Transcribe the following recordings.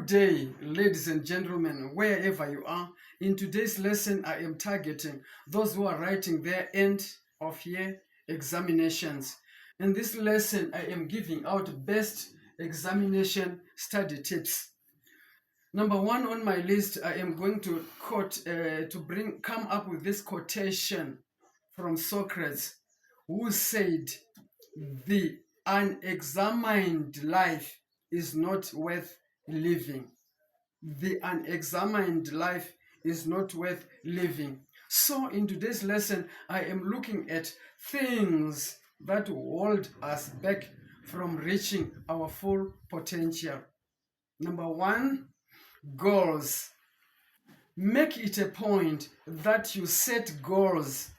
day, ladies and gentlemen, wherever you are. In today's lesson, I am targeting those who are writing their end of year examinations. In this lesson, I am giving out best examination study tips. Number one on my list, I am going to come up with this quotation from Socrates, who said, "The unexamined life is not worth living." The unexamined life is not worth living. So, in today's lesson, I am looking at things that hold us back from reaching our full potential. Number one, goals. Make it a point that you set goals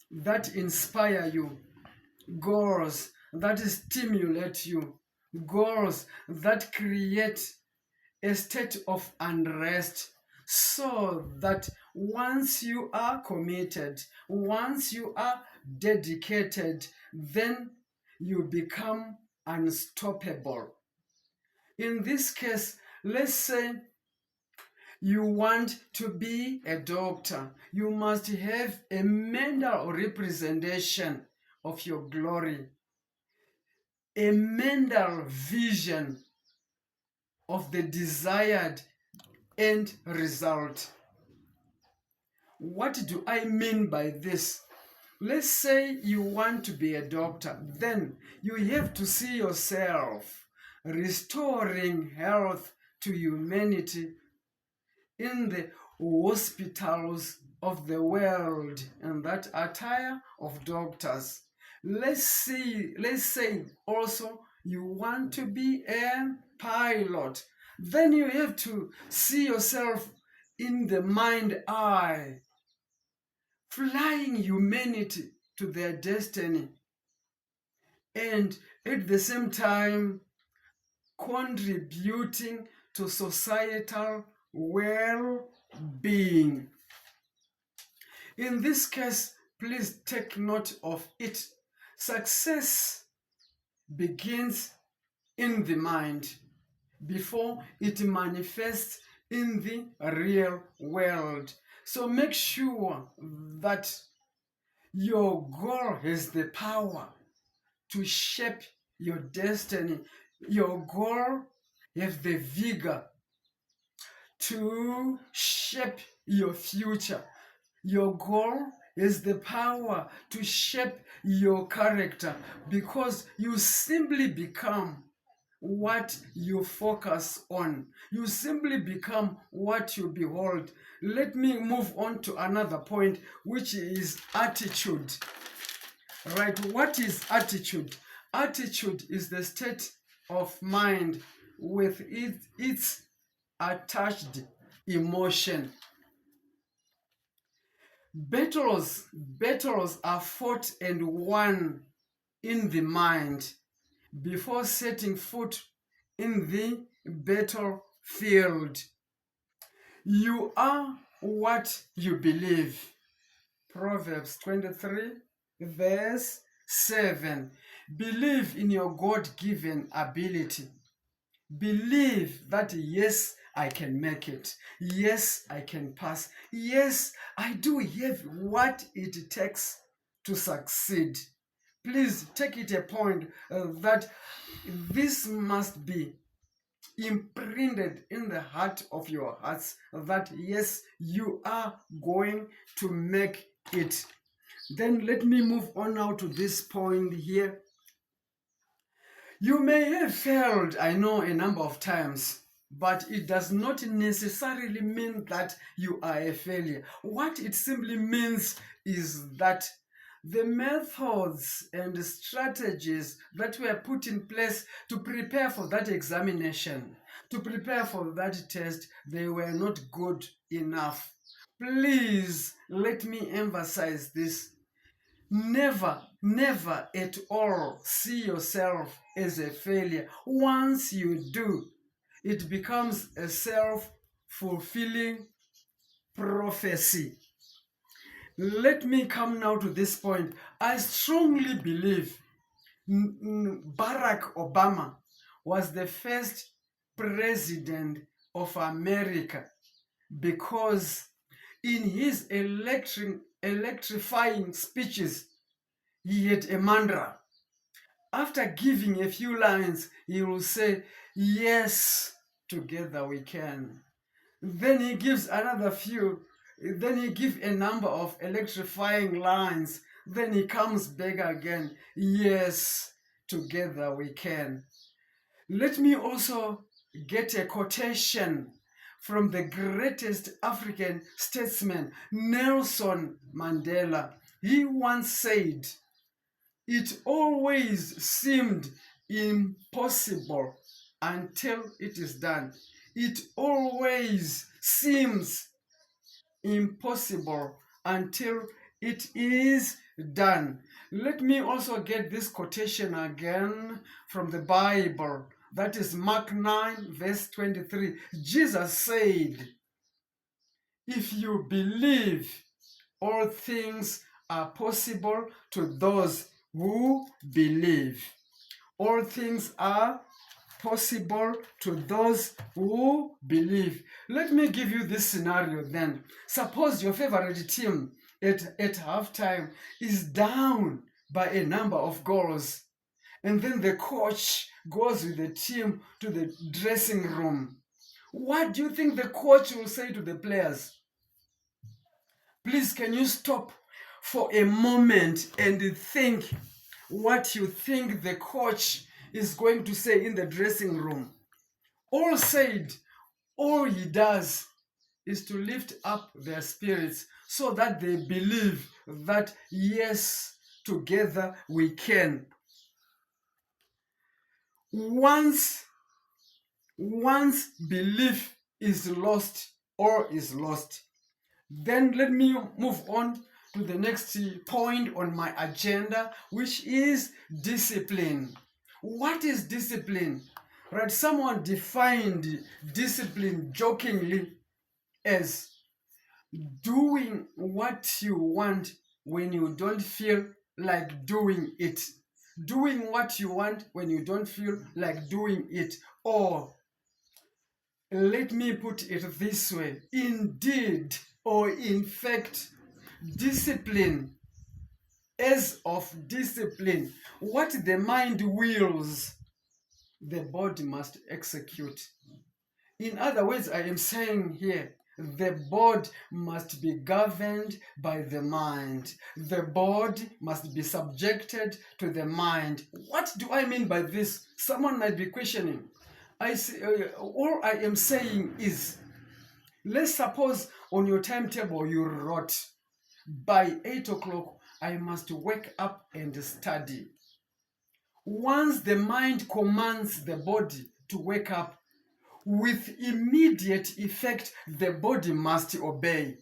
that inspire you, goals that stimulate you, goals that create a state of unrest, so that once you are committed, once you are dedicated, then you become unstoppable. In this case, let's say you want to be a doctor, you must have a mental representation of your glory, a mental vision of the desired end result. What do I mean by this? Let's say you want to be a doctor, then you have to see yourself restoring health to humanity in the hospitals of the world, and that attire of doctors. Let's say also you want to be a pilot, then you have to see yourself in the mind eye, flying humanity to their destiny, and at the same time contributing to societal well-being. In this case, please take note of it. Success begins in the mind before it manifests in the real world. So make sure that your goal has the power to shape your destiny. Your goal has the vigor to shape your future. Your goal is the power to shape your character, because you simply become what you focus on. You simply become what you behold. Let me move on to another point, which is attitude. Right? What is attitude? Attitude is the state of mind with its attached emotion. Battles are fought and won in the mind before setting foot in the battlefield. You are what you believe. Proverbs 23, verse 7. Believe in your God-given ability. Believe that, yes, I can make it. Yes, I can pass. Yes, I do have what it takes to succeed. Please take it a point that this must be imprinted in the heart of your hearts, that yes, you are going to make it. Then let me move on now to this point here. You may have failed, I know, a number of times, but it does not necessarily mean that you are a failure. What it simply means is that the methods and strategies that were put in place to prepare for that examination, to prepare for that test, they were not good enough. Please let me emphasize this. Never at all see yourself as a failure. Once you do, it becomes a self-fulfilling prophecy. Let me come now to this point. I strongly believe Barack Obama was the first president of America, because in his electrifying speeches, he had a mantra. After giving a few lines, he will say, "Yes, together we can." Then he gives another few, then he gives a number of electrifying lines. Then he comes back again, "Yes, together we can." Let me also get a quotation from the greatest African statesman, Nelson Mandela. He once said, "It always seemed impossible until it is done. It always seems impossible until it is done." Let me also get this quotation again from the Bible. That is Mark 9, verse 23. Jesus said, "If you believe, all things are possible to those who believe." All things are possible to those who believe. Let me give you this scenario then. Suppose your favorite team at halftime is down by a number of goals, and then the coach goes with the team to the dressing room. What do you think the coach will say to the players? Please, can you stop for a moment and think what you think the coach is going to say in the dressing room? All said, all he does is to lift up their spirits so that they believe that, yes, together we can. Once belief is lost, all is lost. Then let me move on to the next point on my agenda, which is discipline. What is discipline? Right? Someone defined discipline jokingly as doing what you want when you don't feel like doing it. Doing what you want when you don't feel like doing it. Or let me put it this way: indeed, or in fact, discipline, as of discipline, what the mind wills, the body must execute. In other words, I am saying here, the body must be governed by the mind. The body must be subjected to the mind. What do I mean by this? Someone might be questioning. All I am saying is, let's suppose on your timetable you wrote, by 8 o'clock, I must wake up and study. Once the mind commands the body to wake up, with immediate effect, the body must obey.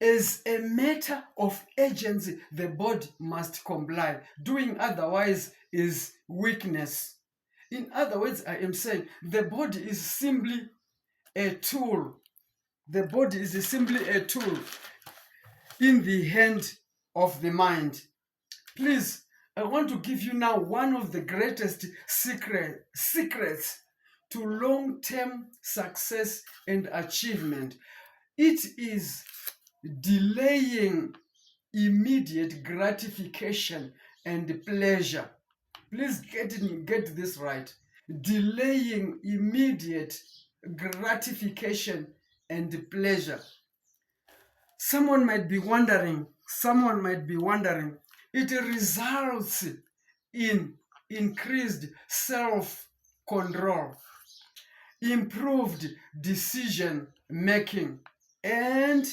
As a matter of urgency, the body must comply. Doing otherwise is weakness. In other words, I am saying the body is simply a tool. The body is simply a tool in the hand of the mind. Please, I want to give you now one of the greatest secrets to long-term success and achievement. It is delaying immediate gratification and pleasure. Please get this right. Delaying immediate gratification and pleasure. Someone might be wondering, it results in increased self-control, improved decision making, and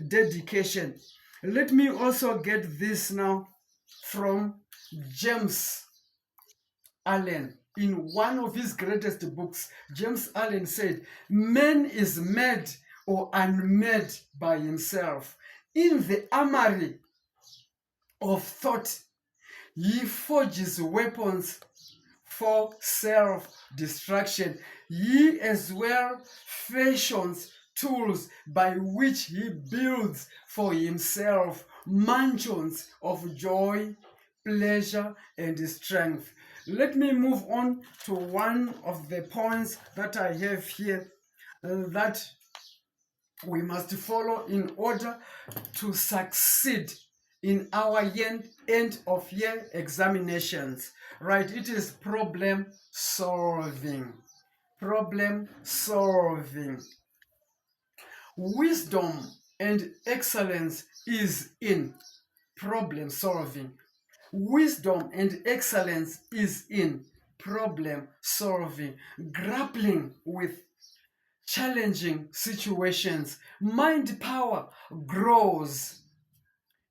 dedication. Let me also get this now from James Allen. In one of his greatest books, James Allen said, "Man is made or unmade by himself. In the armory of thought, he forges weapons for self-destruction. He as well fashions tools by which he builds for himself mansions of joy, pleasure, and strength." Let me move on to one of the points that I have here that we must follow in order to succeed in our end of year examinations. Right? It is problem solving. Problem solving. Wisdom and excellence is in problem solving. Wisdom and excellence is in problem solving, grappling with challenging situations. Mind power grows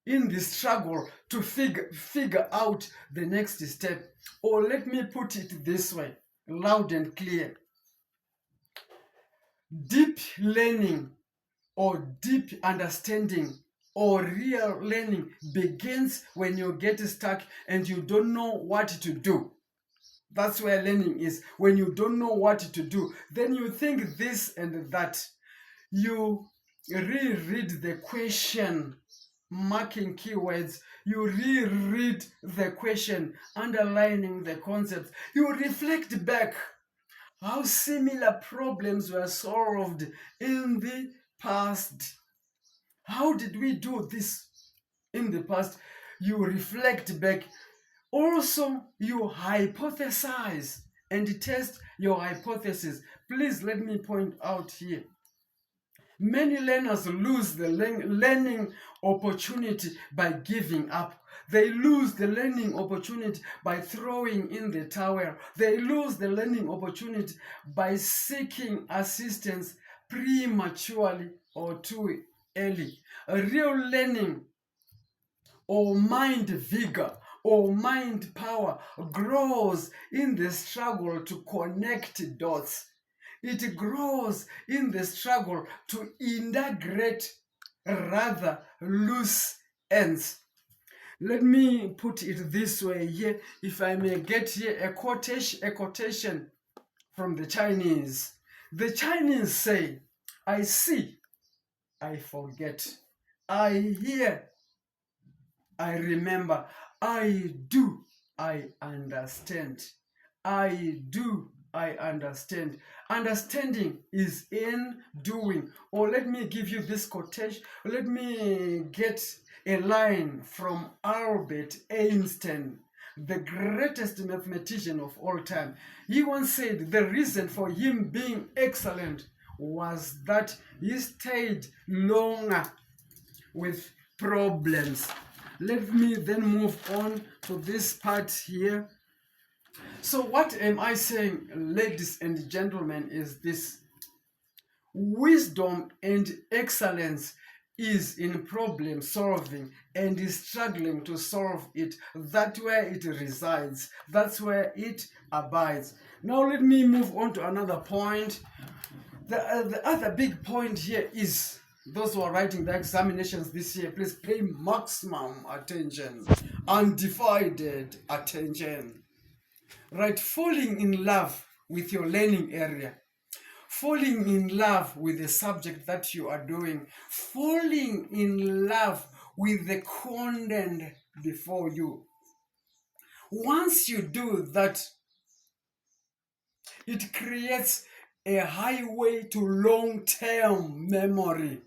in the struggle to figure out the next step. Or let me put it this way, loud and clear. Deep learning or deep understanding or real learning begins when you get stuck and you don't know what to do. That's where learning is. When you don't know what to do, then you think this and that. You reread the question, marking keywords. You reread the question, underlining the concepts. You reflect back how similar problems were solved in the past. How did we do this in the past? You reflect back. Also, you hypothesize and test your hypothesis. Please let me point out here. Many learners lose the learning opportunity by giving up. They lose the learning opportunity by throwing in the towel. They lose the learning opportunity by seeking assistance prematurely or too early. A real learning or mind vigor or mind power grows in the struggle to connect dots. It grows in the struggle to integrate rather loose ends. Let me put it this way here, if I may get here a quotation from the Chinese. The Chinese say, I see, I forget. I hear, I remember. I do, I understand. I do, I understand. Understanding is in doing. Or let me give you this quotation. Let me get a line from Albert Einstein, the greatest mathematician of all time. He once said the reason for him being excellent was that he stayed longer with problems. Let me then move on to this part here. So what am I saying, ladies and gentlemen, is this. Wisdom and excellence is in problem solving and is struggling to solve it. That's where it resides. That's where it abides. Now let me move on to another point. The other big point here is, those who are writing the examinations this year, please pay maximum attention, undivided attention. Right, falling in love with your learning area, falling in love with the subject that you are doing, falling in love with the content before you. Once you do that, it creates a highway to long-term memory.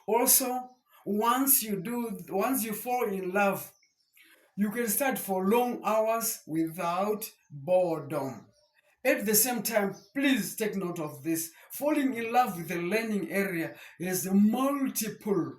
Also, once you fall in love, you can start for long hours without boredom. At the same time, please take note of this. Falling in love with the learning area has multiple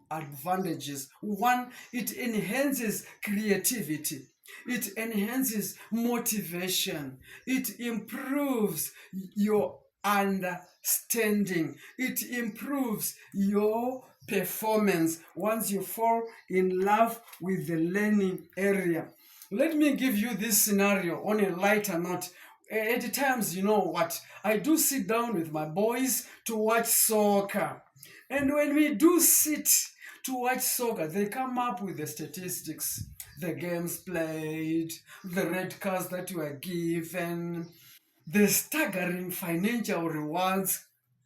advantages. One, it enhances creativity. It enhances motivation. It improves your understanding. It improves your performance once you fall in love with the learning area. Let me give you this scenario on a lighter note. At times, you know what, I do sit down with my boys to watch soccer. And when we do sit to watch soccer, they come up with the statistics, the games played, the red cards that you are given, the staggering financial rewards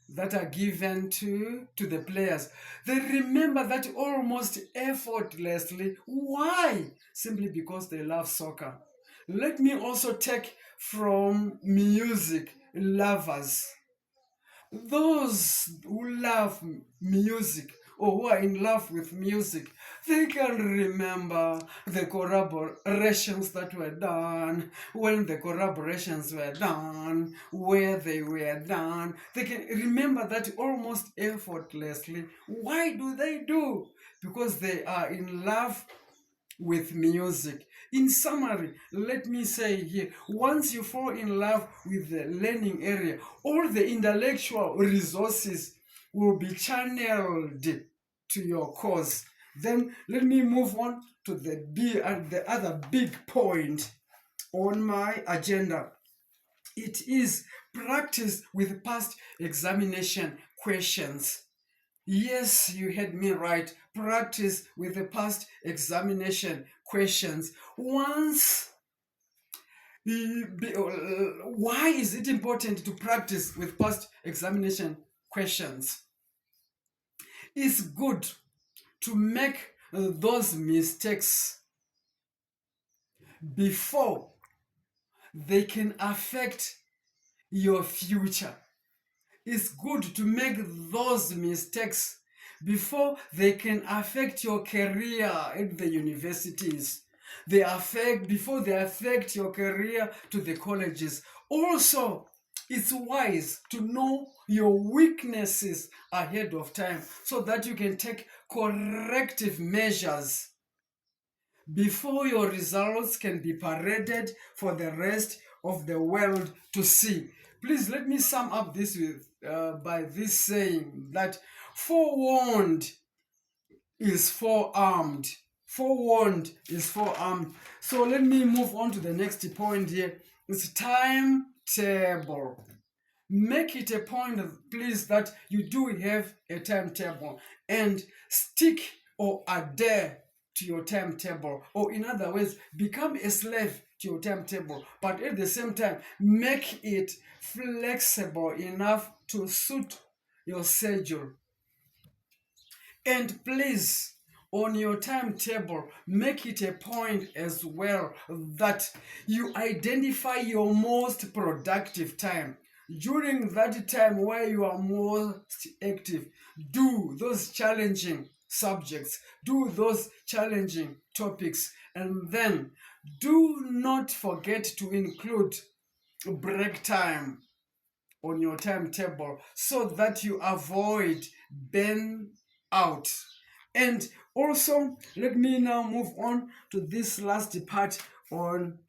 that are given to the players. They remember that almost effortlessly. Why? Simply because they love soccer. Let me also take from music lovers. Those who love music or who are in love with music, they can remember the collaborations that were done, when the collaborations were done, where they were done. They can remember that almost effortlessly. Why do they do? Because they are in love with music. In summary, let me say here, once you fall in love with the learning area, all the intellectual resources will be channeled to your cause. Then let me move on to the other big point on my agenda. It is practice with past examination questions. Yes, you heard me right. Practice with the past examination questions. Why is it important to practice with past examination questions? It's good to make those mistakes before they can affect your future. It's good to make those mistakes before they can affect your career at the universities. Before they affect your career to the colleges. Also, it's wise to know your weaknesses ahead of time so that you can take corrective measures before your results can be paraded for the rest of the world to see. Please let me sum up this by this saying that forewarned is forearmed. Forewarned is forearmed. So let me move on to the next point here. It's timetable. Make it a point, please, that you do have a timetable and stick or adhere to your timetable, or in other words, become a slave to your timetable, but at the same time, make it flexible enough to suit your schedule. And please, on your timetable, make it a point as well that you identify your most productive time. During that time where you are most active, do those challenging subjects, do those challenging topics, and then do not forget to include break time on your timetable so that you avoid burnout. And also, let me now move on to this last part on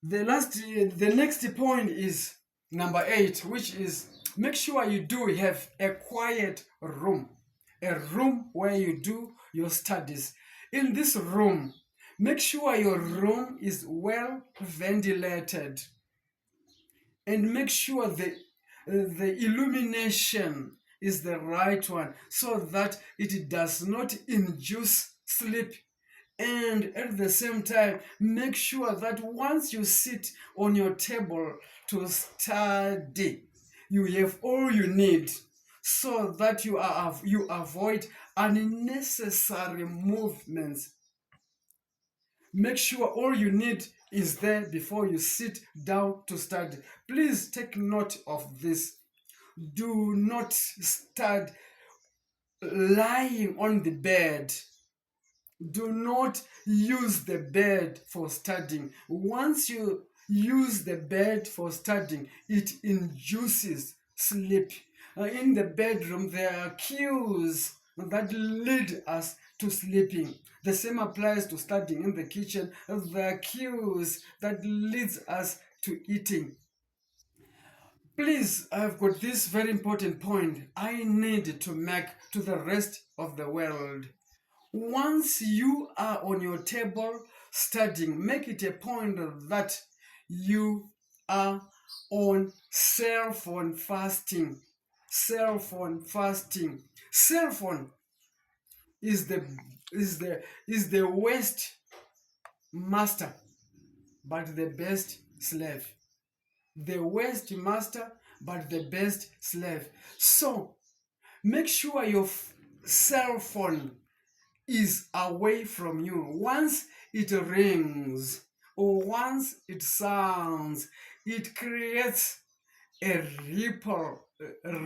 the next point is number 8, which is make sure you do have a quiet room, a room where you do your studies. In this room, make sure your room is well ventilated and make sure the illumination is the right one so that it does not induce sleep. And at the same time, make sure that once you sit on your table to study, you have all you need so that you avoid unnecessary movements. Make sure all you need is there before you sit down to study. Please take note of this. Do not study lying on the bed. Do not use the bed for studying. Once you use the bed for studying, it induces sleep. In the bedroom, there are cues that lead us to sleeping. The same applies to studying in the kitchen. There are cues that leads us to eating. Please, I've got this very important point I need to make to the rest of the world. Once you are on your table studying, make it a point that you are on cell phone fasting. Cell phone fasting. Cell phone is the worst master, but the best slave. The worst master, but the best slave. So make sure your cell phone is away from you. Once it rings or once it sounds, it creates a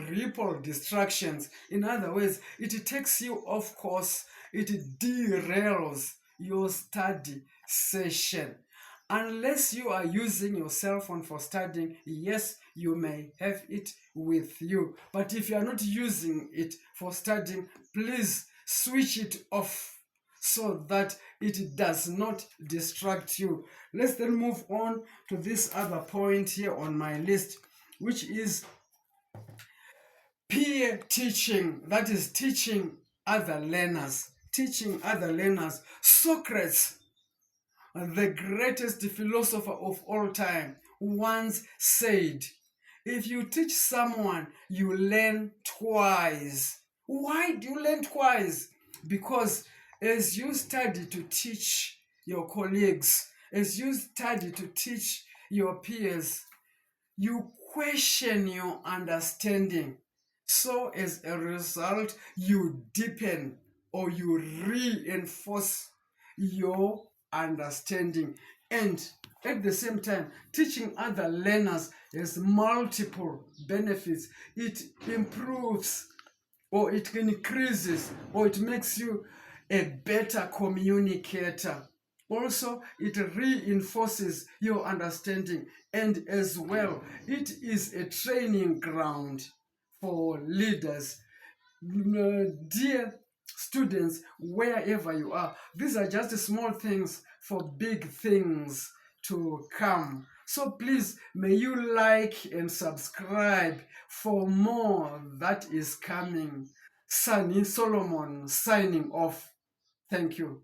ripple distractions. In other words, it takes you off course, it derails your study session. Unless you are using your cell phone for studying, yes, you may have it with you. But if you are not using it for studying, please switch it off so that it does not distract you. Let's then move on to this other point here on my list, which is peer teaching. That is teaching other learners. Teaching other learners. Socrates, the greatest philosopher of all time, once said, if you teach someone, you learn twice. Why do you learn twice? Because as you study to teach your colleagues, as you study to teach your peers, you question your understanding. So as a result, you deepen or you reinforce your understanding. And at the same time, teaching other learners has multiple benefits. It improves or it increases or it makes you a better communicator. Also, it reinforces your understanding, and as well, it is a training ground for leaders. Dear students, wherever you are, these are just small things for big things to come. So please, may you like and subscribe for more that is coming. Sunny Solomon signing off. Thank you.